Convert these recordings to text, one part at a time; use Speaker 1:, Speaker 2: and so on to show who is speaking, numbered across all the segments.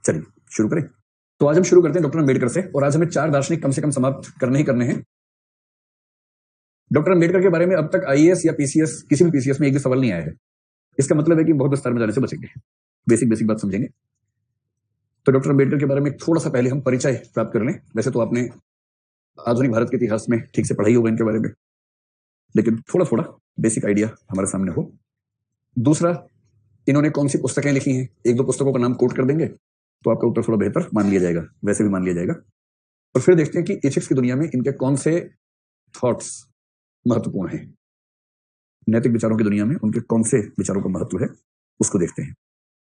Speaker 1: चलिए शुरू करें। तो आज हम शुरू करते हैं डॉक्टर अम्बेडकर से, और आज हमें 4 दार्शनिक कम से कम समाप्त करने ही करने हैं। डॉक्टर अम्बेडकर के बारे में अब तक आईएएस या पीसीएस, किसी भी पीसीएस में एक भी सवाल नहीं आया है। इसका मतलब है कि बहुत विस्तार में जाने से बचेंगे, बेसिक बात समझेंगे। तो डॉक्टर अम्बेडकर के बारे में थोड़ा सा पहले हम परिचय प्राप्त कर लें। वैसे तो आपने आधुनिक भारत के इतिहास में ठीक से पढ़ाई होगा इनके बारे में, लेकिन थोड़ा थोड़ा बेसिक आइडिया हमारे सामने हो। दूसरा, इन्होंने कौन सी पुस्तकें लिखी हैं, एक दो पुस्तकों का नाम कोट कर देंगे तो आपका उत्तर थोड़ा बेहतर मान लिया जाएगा, वैसे भी मान लिया जाएगा। और फिर देखते हैं कि एथिक्स की दुनिया में इनके कौन से थॉट्स महत्वपूर्ण हैं, नैतिक विचारों की दुनिया में उनके कौन से विचारों का महत्व है, उसको देखते हैं।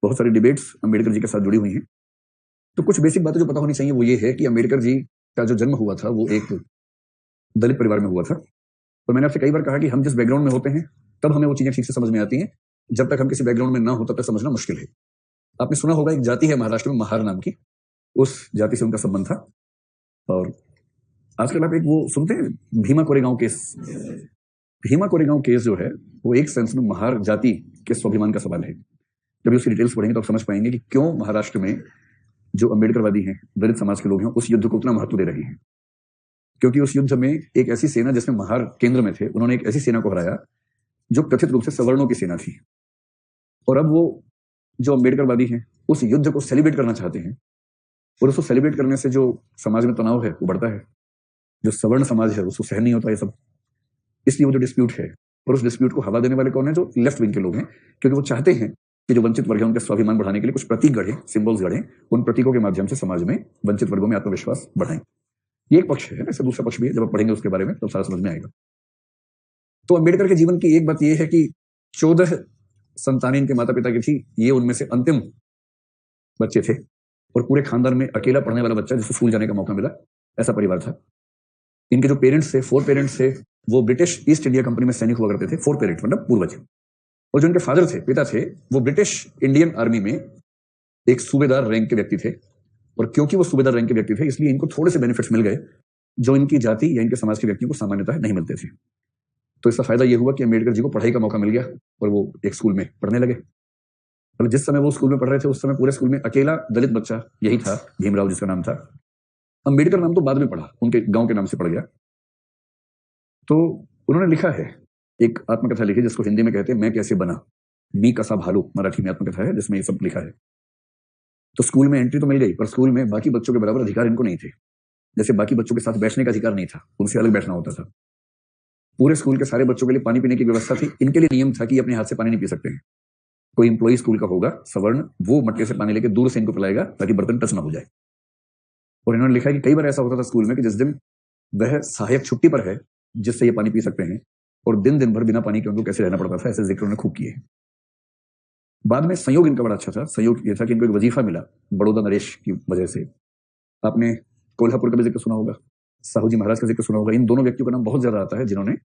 Speaker 1: बहुत सारी डिबेट्स अम्बेडकर जी के साथ जुड़ी हुई हैं। तो कुछ बेसिक बातें जो पता होनी चाहिए वो ये है कि अम्बेडकर जी का जो जन्म हुआ था वो एक दलित परिवार में हुआ था। और मैंने आपसे कई बार कहा कि हम जिस बैकग्राउंड में होते हैं तब हमें वो चीजें ठीक से समझ में आती हैं, जब तक हम किसी बैकग्राउंड में ना हो तब तक समझना मुश्किल है। आपने सुना होगा एक जाति है महाराष्ट्र में महार नाम की, उस जाति से उनका संबंध था। और आजकल आप एक वो सुनते हैं भीमा कोरेगांव केस। भीमा कोरेगांव केस जो है वो एक सेंस में महार जाति के स्वाभिमान का सवाल है। जब उसकी डिटेल्स पढ़ेंगे तो आप समझ पाएंगे कि क्यों महाराष्ट्र में जो अम्बेडकरवादी हैं, दलित समाज के लोग हैं, उस युद्ध को उतना महत्व दे रहे हैं। क्योंकि उस युद्ध में एक ऐसी सेना जिसमें महार केंद्र में थे, उन्होंने एक ऐसी सेना को हराया जो कथित रूप से सवर्णों की सेना थी। और अब वो जो अम्बेडकरवादी हैं उस युद्ध को सेलिब्रेट करना चाहते हैं, और उसको सेलिब्रेट करने से जो समाज में तनाव है वो बढ़ता है। जो सवर्ण समाज है उसको सहन नहीं होता ये सब, इसलिए वो जो डिस्प्यूट है, और उस डिस्प्यूट को हवा देने वाले कौन है? जो लेफ्ट विंग के लोग हैं, क्योंकि वो चाहते हैं कि जो वंचित वर्ग है उनके स्वाभिमान बढ़ाने के लिए कुछ प्रतीक गढ़े, सिंबल्स गढ़े, उन प्रतीकों के माध्यम से समाज में वंचित वर्गों में आत्मविश्वास बढ़ाएं। ये एक पक्ष है, ऐसा दूसरा पक्ष भी है, जब आप पढ़ेंगे उसके बारे में तो सारा समझ में आएगा। तो अम्बेडकर के जीवन की एक बात यह है कि 14 संतानें इनके माता पिता की थी, ये उनमें से अंतिम बच्चे थे, और पूरे खानदान में अकेला पढ़ने वाला बच्चा जिसको स्कूल जाने का मौका मिला, ऐसा परिवार था। इनके जो पेरेंट्स थे, 4 पेरेंट्स थे, वो ब्रिटिश ईस्ट इंडिया कंपनी में सैनिक हुआ करते थे। 4 पेरेंट्स मतलब पूर्वज। और जो इनके फादर थे, पिता थे, वो ब्रिटिश इंडियन आर्मी में एक सूबेदार रैंक के व्यक्ति थे। और क्योंकि वो सूबेदार रैंक के व्यक्ति थे इसलिए इनको थोड़े से बेनिफिट्स मिल गए जो इनकी जाति या इनके समाज के व्यक्तियों को सामान्यतः नहीं मिलते थे। तो इसका फायदा यह हुआ कि अम्बेडकर जी को पढ़ाई का मौका मिल गया और वो एक स्कूल में पढ़ने लगे। और जिस समय वो स्कूल में पढ़ रहे थे उस समय पूरे स्कूल में अकेला दलित बच्चा यही था, भीमराव जिसका नाम था। अम्बेडकर नाम तो बाद में पढ़ा, उनके गांव के नाम से पड़ गया। तो उन्होंने लिखा है, एक आत्मकथा लिखी जिसको हिंदी में कहते हैं मैं कैसे बना, मी कसा भालू, मराठी में आत्मकथा है जिसमें ये सब लिखा है। तो स्कूल में एंट्री तो मिल गई, पर स्कूल में बाकी बच्चों के बराबर अधिकार इनको नहीं थे। जैसे बाकी बच्चों के साथ बैठने का अधिकार नहीं था, उनसे अलग बैठना होता था। पूरे स्कूल के सारे बच्चों के लिए पानी पीने की व्यवस्था थी, इनके लिए नियम था कि अपने हाथ से पानी नहीं पी सकते हैं। कोई इंप्लॉई स्कूल का होगा सवर्ण, वो मटके से पानी लेके दूर से इनको पिलाएगा ताकि बर्तन टच ना हो जाए। और इन्होंने लिखा है कि कई बार ऐसा होता था स्कूल में कि जिस दिन वह सहायक छुट्टी पर है जिससे ये पानी पी सकते हैं, और दिन दिन भर बिना पानी के उनको कैसे रहना पड़ता था, ऐसे जिक्र उन्होंने खूब किए। बाद में संयोग इनका बड़ा अच्छा था। संयोग ये था कि इनको एक वजीफा मिला बड़ौदा नरेश की वजह से। आपने कोल्हापुर का भी जिक्र सुना होगा, साहू जी महाराज का जिक्र सुना होगा। इन दोनों व्यक्तियों का नाम बहुत ज्यादा आता है जिन्होंने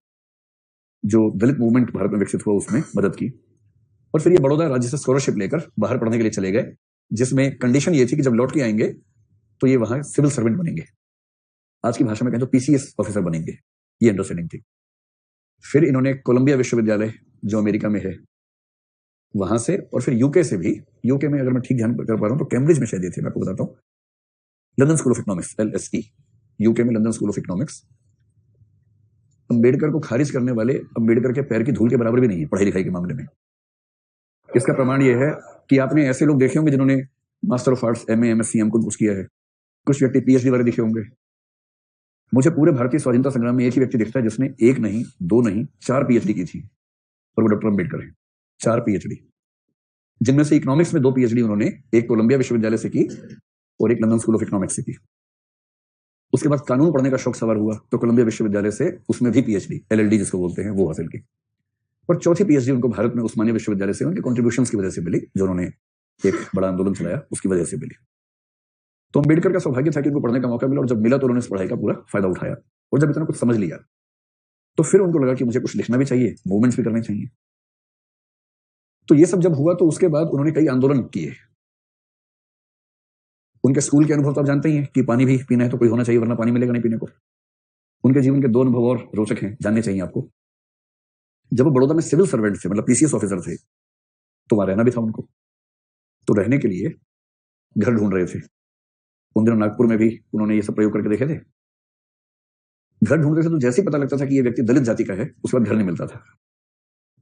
Speaker 1: जो दलित मूवमेंट भारत में विकसित हुआ उसमें मदद की। और फिर ये बड़ौदा राज्य से स्कॉलरशिप लेकर बाहर पढ़ने के लिए चले गए, जिसमें कंडीशन ये थी कि जब लौट के आएंगे तो ये वहां सिविल सर्वेंट बनेंगे, आज की भाषा में कहें तो पीसीएस ऑफिसर बनेंगे, ये अंडरस्टैंडिंग थी। फिर इन्होंने कोलंबिया विश्वविद्यालय जो अमेरिका में है वहां से, और फिर यूके से भी, यूके में अगर मैं ठीक ध्यान कर पा रहा हूं तो कैम्ब्रिज में शायद ये थे, मैं आपको बताता हूं, London School of Economics LSE, UK में London School of Economics. Ambedkar को खारिज करने वाले अम्बेडकर के पैर की धूल के बराबर भी नहीं है पढ़ाई लिखाई के मामले में। इसका प्रमाण यह है कि आपने ऐसे लोग देखे होंगे जिन्होंने master of arts, MA MSc M कुछ किया है, कुछ व्यक्ति PhD वाले दिखे होंगे। मुझे पूरे भारतीय स्वाधीनता संग्राम में एक ही व्यक्ति दिखता है जिसने 1 नहीं 2 नहीं 4 PhD की थी, और वो डॉक्टर अम्बेडकर है। 4 PhD, जिनमें से इकोनॉमिक्स में 2 PhD उन्होंने एक कोलंबिया विश्वविद्यालय से की और एक लंदन स्कूल ऑफ इकोनॉमिक्स से की। उसके बाद कानून पढ़ने का शौक सवार हुआ तो कोलंबिया विश्वविद्यालय से उसमें भी PhD LLD जिसको बोलते हैं वो हासिल की। और चौथी PhD उनको भारत में उस्मानिया विश्वविद्यालय से उनके कॉन्ट्रीब्यूशंस की वजह से मिली, जो उन्होंने एक बड़ा आंदोलन चलाया उसकी वजह से मिली। तो अम्बेडकर का सौभाग्य था कि उनको पढ़ने का मौका मिला, और जब मिला तो उन्होंने इस पढ़ाई का पूरा फायदा उठाया। और जब इतना कुछ समझ लिया तो फिर उनको लगा कि मुझे कुछ लिखना भी चाहिए, मूवमेंट्स भी करने चाहिए। तो ये सब जब हुआ तो उसके बाद उन्होंने कई आंदोलन किए। उनके स्कूल के अनुभव तो आप जानते ही हैं कि पानी भी पीना है तो कोई होना चाहिए वरना पानी मिलेगा नहीं पीने को। उनके जीवन के 2 अनुभव और रोचक हैं, जानने चाहिए आपको। जब वो बड़ौदा में सिविल सर्वेंट थे, मतलब पीसीएस ऑफिसर थे, तो वहां रहना भी था उनको। तो रहने के लिए घर ढूंढ रहे थे। उन दिनों नागपुर में भी उन्होंने ये सब प्रयोग करके देखे थे। घर ढूंढ रहे थे तो जैसे ही पता लगता था कि ये व्यक्ति दलित जाति का है, उसके बाद घर नहीं मिलता था।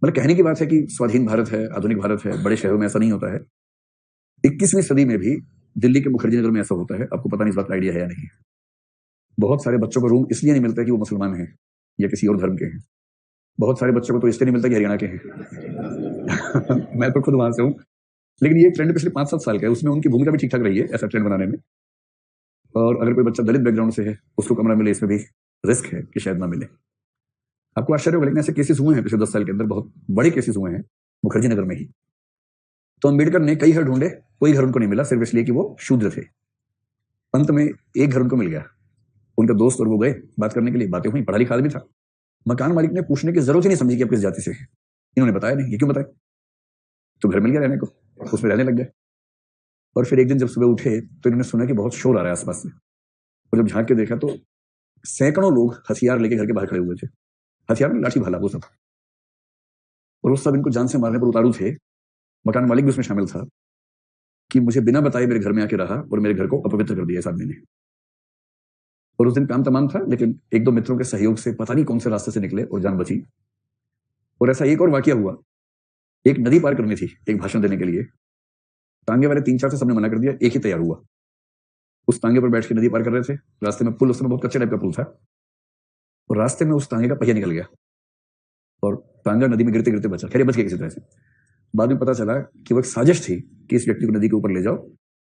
Speaker 1: मतलब कहने की बात है कि स्वाधीन भारत है, आधुनिक भारत है, बड़े शहरों में ऐसा नहीं होता है। 21वीं सदी में भी दिल्ली के मुखर्जी नगर में ऐसा होता है। आपको पता नहीं इस बात का आइडिया है या नहीं। बहुत सारे बच्चों को रूम इसलिए नहीं मिलता कि वो मुसलमान हैं या किसी और धर्म के हैं। बहुत सारे बच्चों को तो इसलिए नहीं मिलता कि हरियाणा के हैं। मैं तो खुद वहां से हूँ। लेकिन ये ट्रेंड पिछले 5-7 साल का है, उसमें उनकी भूमिका भी ठीक ठाक रही है ऐसा ट्रेंड बनाने में। और अगर कोई बच्चा दलित बैकग्राउंड से है, उसको कमरा मिले, इसमें भी रिस्क है कि शायद ना मिले। आपको आश्चर्य होगा, लेकिन ऐसे केसेस हुए हैं पिछले 10 साल के अंदर, बहुत बड़े केसेस हुए हैं मुखर्जी नगर में ही। तो अम्बेडकर ने कई घर ढूंढे, कोई घर उनको नहीं मिला, सिर्फ इसलिए कि वो शूद्र थे। अंत में एक घर उनको मिल गया। उनका दोस्त और वो गए बात करने के लिए, बातें हुई, पढ़ा लिखा आदमी था। मकान मालिक ने पूछने की जरूरत ही नहीं समझी कि आप किस जाति से हैं। इन्होंने बताया नहीं, ये क्यों बताए, तो घर मिल गया रहने को, उसमें रहने लग गए। और फिर एक दिन जब सुबह उठे तो इन्होंने सुना कि बहुत शोर आ रहा है आसपास से। और जब झांक के देखा तो सैकड़ों लोग हथियार लेके घर के बाहर खड़े हुए थे। हथियार में लाठी भाला वो सब, और वो सब इनको जान से मारने पर उतारू थे। मकान मालिक भी उसमें शामिल था कि मुझे बिना बताए मेरे घर में आके रहा और मेरे घर को अपवित्र कर दिया इस आदमी ने। और उस दिन काम तमाम था, लेकिन 1-2 मित्रों के सहयोग से पता नहीं कौन से रास्ते से निकले और जान बची। और ऐसा एक और वाकया हुआ। एक नदी पार करनी थी एक भाषण देने के लिए। तांगे वाले 3-4 से सबने मना कर दिया, एक ही तैयार हुआ। उस तांगे पर बैठ के नदी पार कर रहे थे। रास्ते में पुल, उस समय बहुत कच्चे टाइप का पुल था, और रास्ते में उस तांगे का पहिया निकल गया और तांगा नदी में गिरते गिरते बचा। खैर बच गया किसी तरह से। बाद में पता चला कि वो एक साजिश थी कि इस व्यक्ति को नदी के ऊपर ले जाओ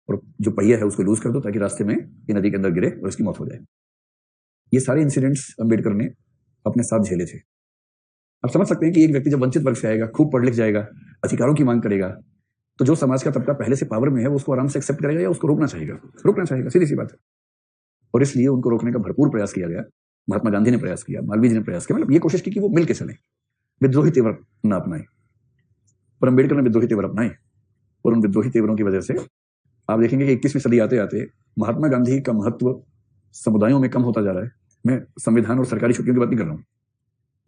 Speaker 1: और जो पहिया है उसको लूज कर दो ताकि रास्ते में ये नदी के अंदर गिरे और इसकी मौत हो जाए। ये सारे इंसिडेंट्स अम्बेडकर ने अपने साथ झेले थे। आप समझ सकते हैं कि एक व्यक्ति जब वंचित वर्ग से आएगा, खूब पढ़ लिख जाएगा, अधिकारों की मांग करेगा, तो जो समाज का तबका पहले से पावर में है वो उसको आराम से एक्सेप्ट करेगा या उसको रोकना चाहेगा, सीधी सी बात है। और इसलिए उनको रोकने का भरपूर प्रयास किया गया। महात्मा गांधी ने प्रयास किया, मालवीय जी ने प्रयास किया, मतलब ये कोशिश की कि वो मिलकर चले, विद्रोही तेवर न अपनाए। पर अम्बेडकर ने विद्रोही तेवर अपनाए, और उन विद्रोही तेवरों की वजह से आप देखेंगे कि 21वीं सदी आते आते महात्मा गांधी का महत्व समुदायों में कम होता जा रहा है। मैं संविधान और सरकारी छुट्टियों की बात नहीं कर रहा हूँ।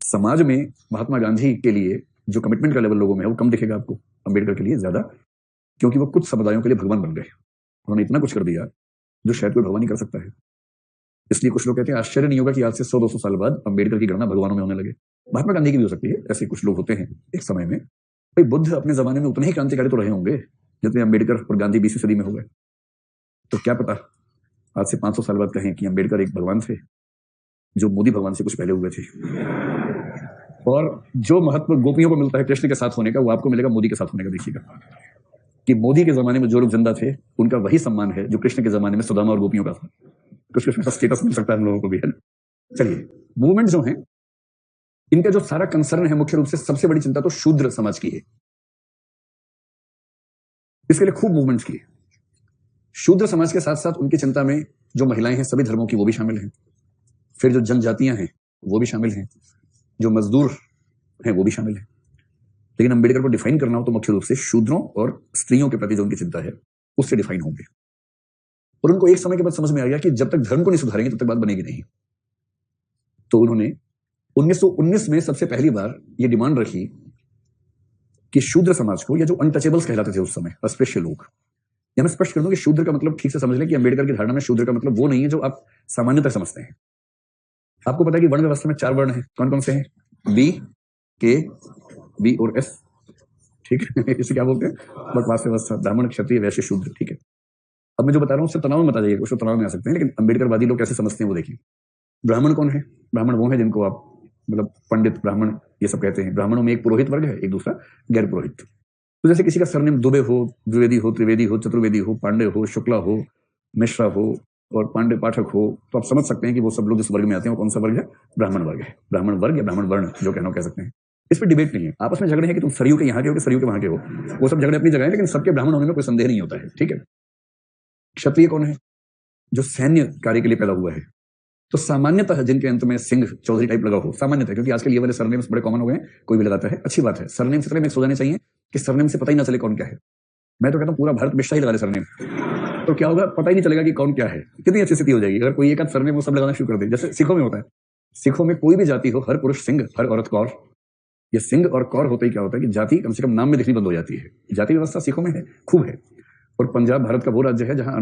Speaker 1: समाज में महात्मा गांधी के लिए जो कमिटमेंट का लेवल लोगों में है वो कम दिखेगा आपको, अम्बेडकर के लिए ज्यादा, क्योंकि वो कुछ समुदायों के लिए भगवान बन गए। उन्होंने इतना कुछ कर दिया जो शायद कोई भगवान ही कर सकता है। इसलिए कुछ लोग कहते हैं आश्चर्य नहीं होगा कि आज से 100-200 साल बाद अम्बेडकर की गणना भगवानों में होने लगे। महात्मा गांधी की भी हो सकती है, ऐसे कुछ लोग होते हैं एक समय में। भाई बुद्ध अपने जमाने में उतने ही क्रांतिकारी तो रहे होंगे जितने अम्बेडकर और गांधी 20वीं सदी में हो गए। तो क्या पता आज से 500 साल बाद कहें कि अम्बेडकर एक भगवान थे जो मोदी भगवान से कुछ पहले हुए थे। और जो महत्व गोपियों को मिलता है कृष्ण के साथ होने का, वो आपको मिलेगा मोदी के साथ होने का। देखिएगा कि मोदी के जमाने में जो लोग जिंदा थे उनका वही सम्मान है जो कृष्ण के जमाने में सुदामा और गोपियों का था। कुछ कुछ स्टेटस मिल सकता है हम लोगों को भी, है ना। चलिए, मूवमेंट जो है इनका जो सारा कंसर्न है, मुख्य रूप से सबसे बड़ी चिंता तो शूद्र समाज की है। इसके लिए खूब मूवमेंट्स किए। शूद्र समाज के साथ साथ उनकी चिंता में जो महिलाएं हैं सभी धर्मों की वो भी शामिल हैं, फिर जो जनजातियां हैं वो भी शामिल हैं, जो मजदूर हैं वो भी शामिल हैं। लेकिन अम्बेडकर को डिफाइन करना हो तो मुख्य रूप से शूद्रों और स्त्रियों के प्रति जो उनकी चिंता है उससे डिफाइन होंगे। और उनको एक समय के बाद समझ में आ गया कि जब तक धर्म को नहीं सुधारेंगे तब तक बात बनेगी नहीं। तो उन्होंने 1919 में सबसे पहली बार ये डिमांड रखी कि शूद्र समाज को, या जो अनटचेबल्स कहलाते थे उस समय, अस्पृश्य लोग, या मैं स्पष्ट कर दूं कि शूद्र का मतलब ठीक से समझ लें कि अम्बेडकर की धारणा में शूद्र का मतलब वो नहीं है जो आप सामान्यतः समझते हैं। आपको पता है कि वर्ण व्यवस्था में 4 वर्ण हैं, कौन कौन से हैं? बी, के, बी और एस, ठीक है। इसे क्या बोलते हैं? बकवास व्यवस्था, ब्राह्मण, क्षत्रिय, वैश्य, शूद्र, ठीक है। अब मैं जो बता रहा हूँ उससे तनाव में बता जाइएगा, उसको तनाव में आ सकते हैं, लेकिन अम्बेडकरवादी लोग कैसे समझते हैं वो देखिए। ब्राह्मण कौन है? ब्राह्मण वो है जिनको आप मतलब पंडित, ब्राह्मण ये सब कहते हैं। ब्राह्मणों में एक पुरोहित वर्ग है, एक दूसरा गैर पुरोहित। तो जैसे किसी का सरनेम दुबे हो, द्विवेदी हो, त्रिवेदी हो, चतुर्वेदी हो, पांडे हो, शुक्ला हो, मिश्रा हो और पांडे पाठक हो, तो आप समझ सकते हैं कि वो सब लोग जिस वर्ग में आते हैं वो कौन सा वर्ग है? ब्राह्मण वर्ग है। ब्राह्मण वर्ग या ब्राह्मण वर्ण जो कहना कह सकते हैं। इस पर डिबेट नहीं है, आपस में झगड़े हैं कि तुम सरयू के यहाँ के हो कि सरयू के वहां के हो, वो सब झगड़े अपनी जगह है, लेकिन सबके ब्राह्मण होने में कोई संदेह नहीं होता है, ठीक है। क्षत्रिय कौन है? जो सैन्य कार्य के लिए पैदा हुआ है। तो सामान्यतः जिनके अंत में सिंह, चौधरी टाइप लगा हो, सामान्यतः, क्योंकि आजकल ये वाले सरनेम्स बड़े कॉमन हो गए हैं, कोई भी लगाता है, अच्छी बात है। सरनेम से मिक्स हो जाने चाहिए कि सरनेम से पता ही ना चले कौन क्या है। मैं तो कहता हूँ पूरा भारत मिश्रा ही लगा दे सरनेम, तो क्या होगा? पता ही नहीं चलेगा कि कौन क्या है। कितनी अच्छी स्थिति हो जाएगी अगर कोई एक आध सरनेम वो सब लगाना शुरू कर दे, जैसे सिखों में होता है। सिखों में कोई भी जाति हो, हर पुरुष सिंह, हर औरत कौर। ये सिंह और कौर होते ही क्या होता है कि जाति कम से कम नाम में दिखनी बंद हो जाती है। जाति व्यवस्था सिखों में है, खूब है। और पंजाब भारत का वो राज्य है जहां